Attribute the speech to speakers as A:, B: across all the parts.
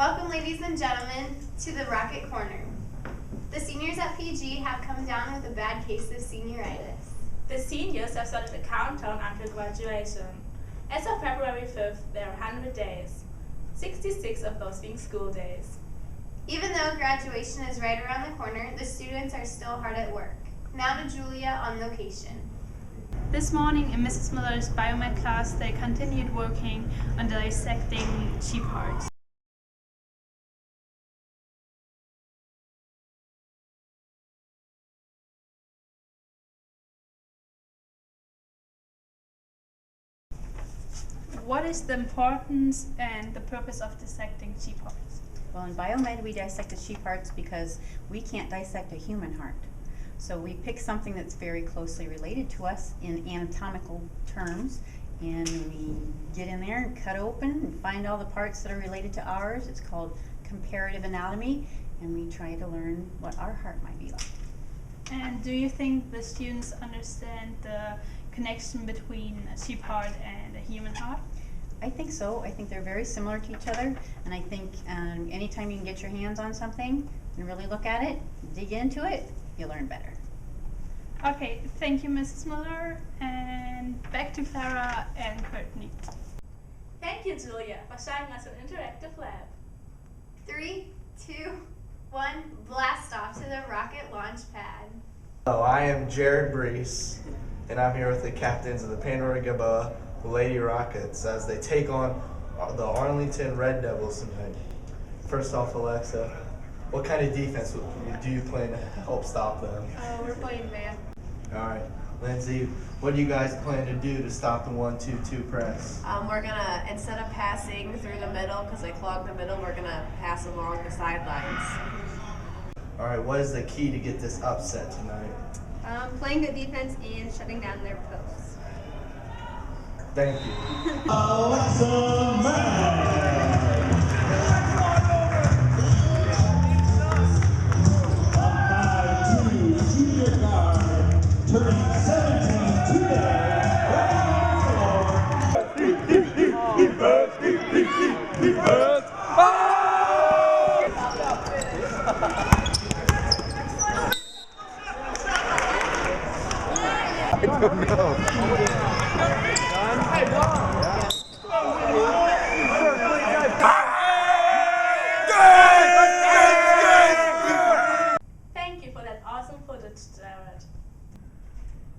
A: Welcome, ladies and gentlemen, to the Rocket Corner. The seniors at PG have come down with a bad case of senioritis.
B: The seniors have started the countdown until graduation. As of February 5th, there are 100 days, 66 of those being school days.
A: Even though graduation is right around the corner, the students are still hard at work. Now to Julia on location.
C: This morning in Mrs. Miller's biomed class, they continued working on dissecting sheep hearts. What is the importance and the purpose of dissecting sheep hearts?
D: Well, in biomed, we dissect the sheep hearts because we can't dissect a human heart. So we pick something that's very closely related to us in anatomical terms, and we get in there and cut open and find all the parts that are related to ours. It's called comparative anatomy, and we try to learn what our heart might be like.
C: And do you think the students understand the connection between a sheep heart and a human heart?
D: I think so. I think they're very similar to each other, and I think anytime you can get your hands on something and really look at it, dig into it, you learn better.
C: Okay, thank you, Mrs. Muller, and back to Clara and Courtney.
B: Thank you, Julia, for showing us an interactive lab.
A: 3, 2, 1, blast off to the rocket launch pad.
E: Hello, I am Jared Brees, and I'm here with the captains of the Pandora Gilboa Lady Rockets as they take on the Arlington Red Devils tonight. First off, Alexa, what kind of defense do you plan to help stop them?
A: We're playing man.
E: All right, Lindsay, what do you guys plan to do to stop the 1-2-2 press?
F: We're gonna, instead of passing through the middle, because they clog the middle, we're gonna pass along the sidelines.
E: All right, what is the key to get this upset tonight?
G: Playing good defense and shutting down their posts.
E: Thank you.
H: Alexa Mann. 5'2" junior guard, turning 17 today.
E: I don't know.
B: Thank you for that awesome footage, Jared.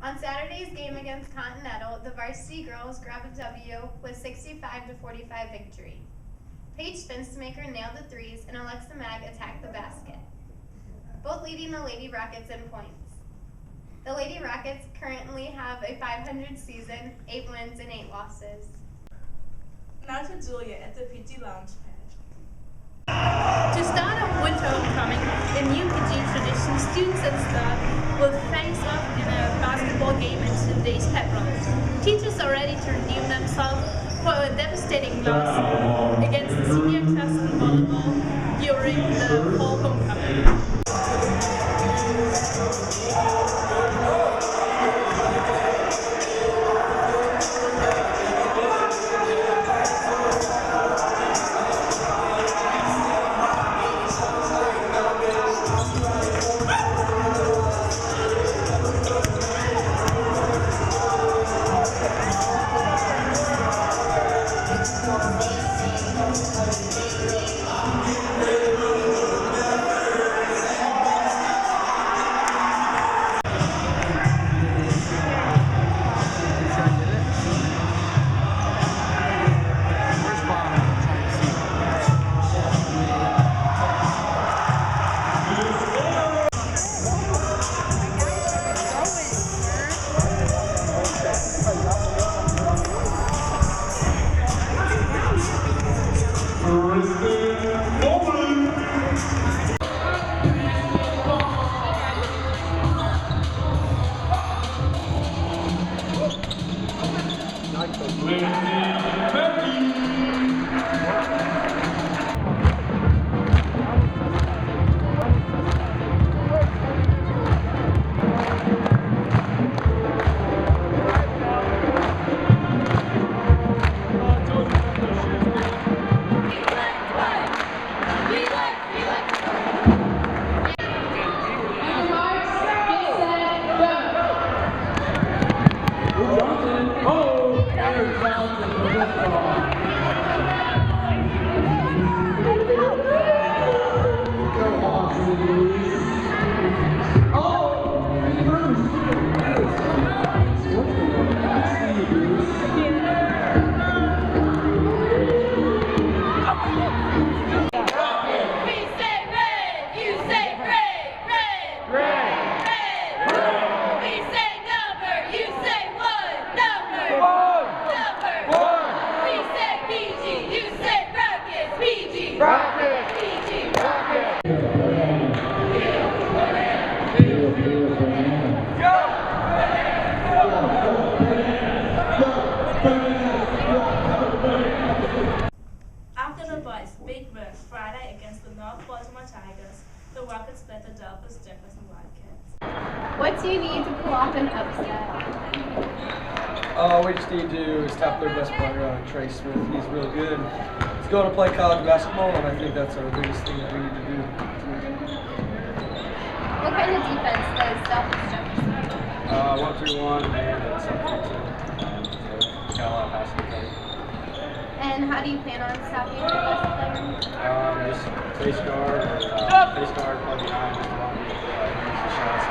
A: On Saturday's game against Continental, the varsity girls grabbed a W with 65-45 victory. Paige Finstmaker nailed the threes and Alexa Mag attacked the basket, both leading the Lady Rockets in points. The Lady Rockets currently have a 500 season, 8 wins and 8 losses.
B: Now to Julia at the PG Lounge pad.
C: To start off winter homecoming, the new PG tradition, students and staff will face off in a basketball game in today's pep run. Teachers are ready to redeem themselves for a devastating loss against the senior class in volleyball during the fall homecoming.
B: After the boys' big win Friday against the North Baltimore Tigers, the Rockets led the Delphos Jefferson Wildcats.
A: What do you need to pull off an upset?
I: We just need to stop their best player, Trey Smith. He's really good. He's going to play college basketball, and I think that's our biggest thing that we need to do.
A: What kind of defense does Delphos Jefferson?
I: 1-3-1 and something too. So got a lot of passing ability.
A: And how do you plan on stopping your best player?
I: Just face guard, plug behind, and shots.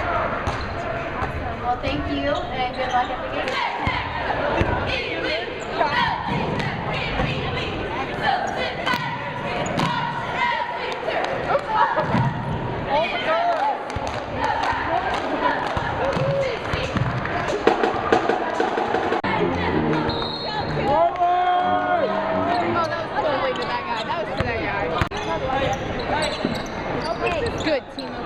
A: Awesome. Well, thank you, and good luck at the game. Good team up.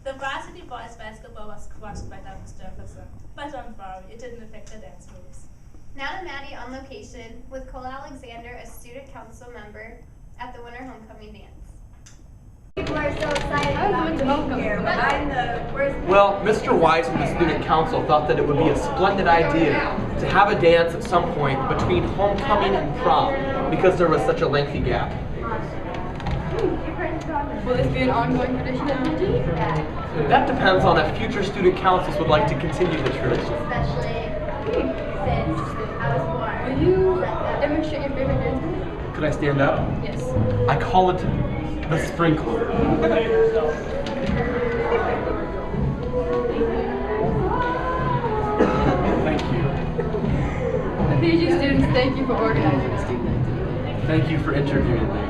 B: The varsity boys basketball was crushed by Delphos Jefferson, but don't worry, it didn't affect the dance moves.
A: Now to Maddie on location with Cole Alexander, a student council member at the Winter Homecoming Dance.
G: People are so excited about being here, but I know where's
J: Well, Mr. Wise and the student council thought that it would be a splendid idea to have a dance at some point between homecoming and prom because there was such a lengthy gap.
G: Will this be an ongoing tradition at MG?
J: That depends on if future student councils would like to continue the tradition.
G: Especially since I was born. Will you demonstrate your favorite dance move?
J: Could I stand up?
G: Yes.
J: I call it the sprinkler. Thank you.
G: The PG students, thank you for organizing the student activity.
J: Thank you for interviewing me.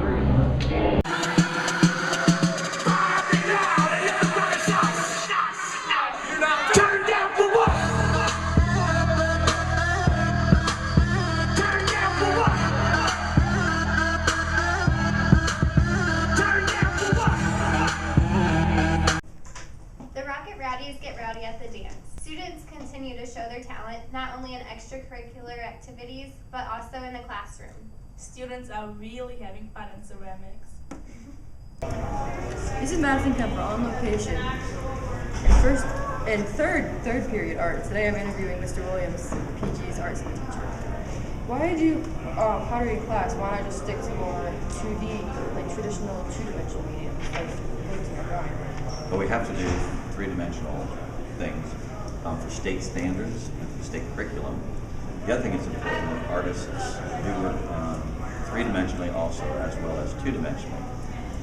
A: The Rocket Rowdies get rowdy at the dance. Students continue to show their talent not only in extracurricular activities, but also in the classroom.
B: Students are really having fun in ceramics.
K: This is Madison Kemper on location. In third period art. Today I'm interviewing Mr. Williams, PG's arts teacher. Why did you pottery class? Why not just stick to more 2D, like traditional two-dimensional medium, like painting or drawing?
L: But we have to do three-dimensional things for state standards and for state curriculum. The other thing that's important that artists do work three-dimensionally also as well as two-dimensionally.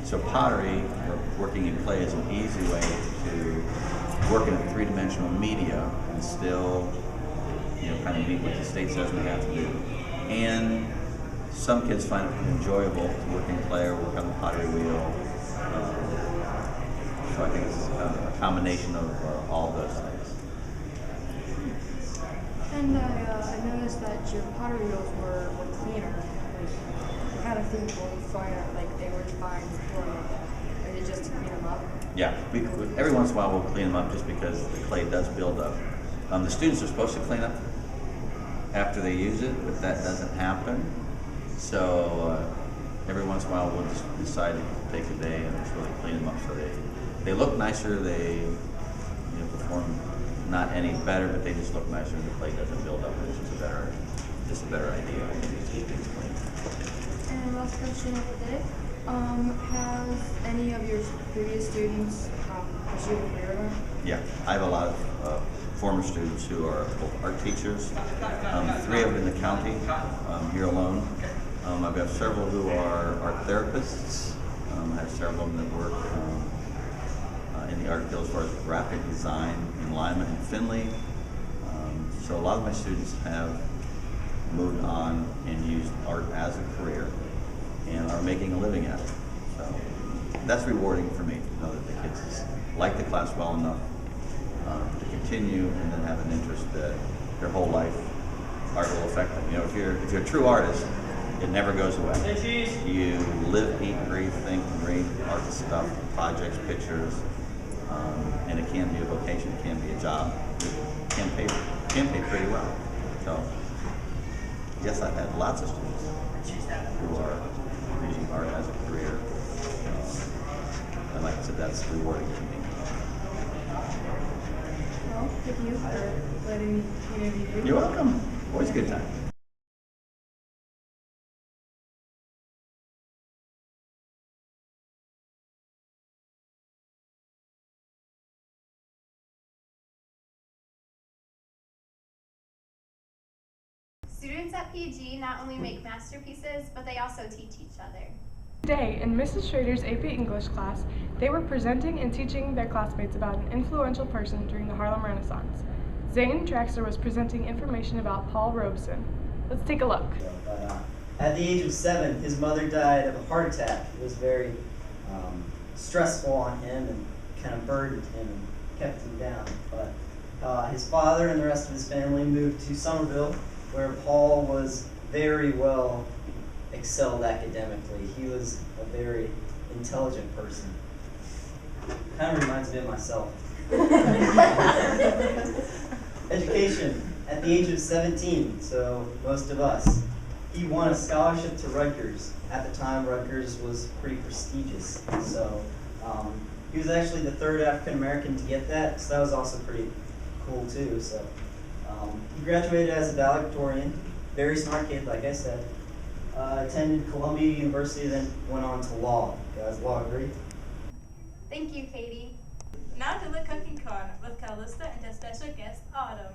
L: So pottery, or working in clay, is an easy way to work in a three-dimensional media and still, kind of meet what the state says we have to do. And some kids find it enjoyable to work in clay or work on the pottery wheel. So I think it's a combination of all those things.
K: And I noticed that your pottery wheels were cleaner. What kind of things will you find out, like they were fine before? Is it just to clean them up?
L: Yeah, every once in a while we'll clean them up just because the clay does build up. The students are supposed to clean up after they use it, but that doesn't happen. So every once in a while we'll just decide to take a day and just really clean them up so they look nicer. They perform not any better, but they just look nicer and the clay doesn't build up. It's just a better idea. Just keep things clean.
K: And last question of the day. Has any of your previous students pursued a career in art?
L: Yeah, I have a lot of former students who are both art teachers. 3 of them in the county, here alone. I've got several who are art therapists. I have several of them that work in the art field as far as graphic design in Lima and Findlay. So a lot of my students have moved on and used art as a career and are making a living at it. So that's rewarding for me to know that the kids like the class well enough to continue and then have an interest that their whole life art will affect them. You know, if you're a true artist, it never goes away. You live, eat, breathe, think, read art stuff, projects, pictures, and it can be a vocation, it can be a job, it can pay pretty well. So, yes, I've had lots of students who are using art as a career, and like I said, that's rewarding to me.
K: Well, thank you for letting me interview you.
L: You're welcome. Always a good time.
A: Students at PG not only make masterpieces, but they also teach each other.
M: Today, in Mrs. Schrader's AP English class, they were presenting and teaching their classmates about an influential person during the Harlem Renaissance. Zane Traxler was presenting information about Paul Robeson. Let's take a look.
N: At the age of 7, his mother died of a heart attack. It was very stressful on him and kind of burdened him and kept him down. But his father and the rest of his family moved to Somerville, where Paul was very well excelled academically. He was a very intelligent person. Kind of reminds me of myself. Education. At the age of 17, so most of us, he won a scholarship to Rutgers. At the time, Rutgers was pretty prestigious. So he was actually the third African American to get that, so that was also pretty cool too. So he graduated as a valedictorian, very smart kid, like I said. Attended Columbia University, then went on to law. Guys, law agree?
A: Thank you, Katie.
B: Now to the cooking corner with Calista and their special guest, Autumn.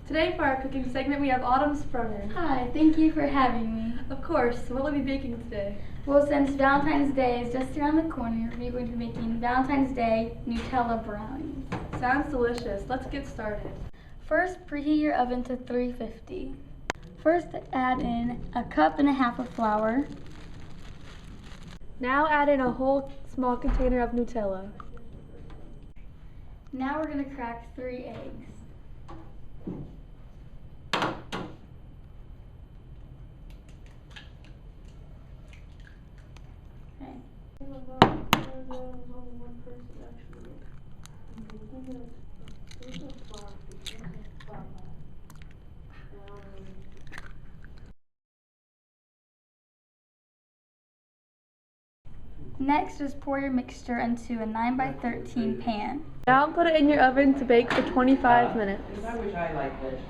K: Today for our cooking segment we have Autumn Sprunger.
G: Hi, thank you for having me.
K: Of course, so what will we be baking today?
G: Well, since Valentine's Day is just around the corner, we're going to be making Valentine's Day Nutella brownies.
K: Sounds delicious. Let's get started.
G: First, preheat your oven to 350. First, add in 1.5 cups of flour.
K: Now add in a whole small container of Nutella.
G: Now we're going to crack 3 eggs. Okay. Next, just pour your mixture into a 9x13 pan.
K: Now put it in your oven to bake for 25 minutes.
J: I wish I liked this.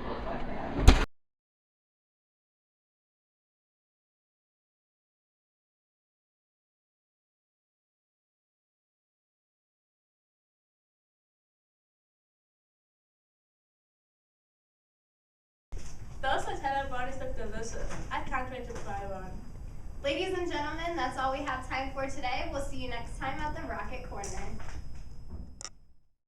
B: Those Nutella brownies look delicious. I can't wait to try one.
A: Ladies and gentlemen, that's all we have time for today. We'll see you next time at the Rocket Corner.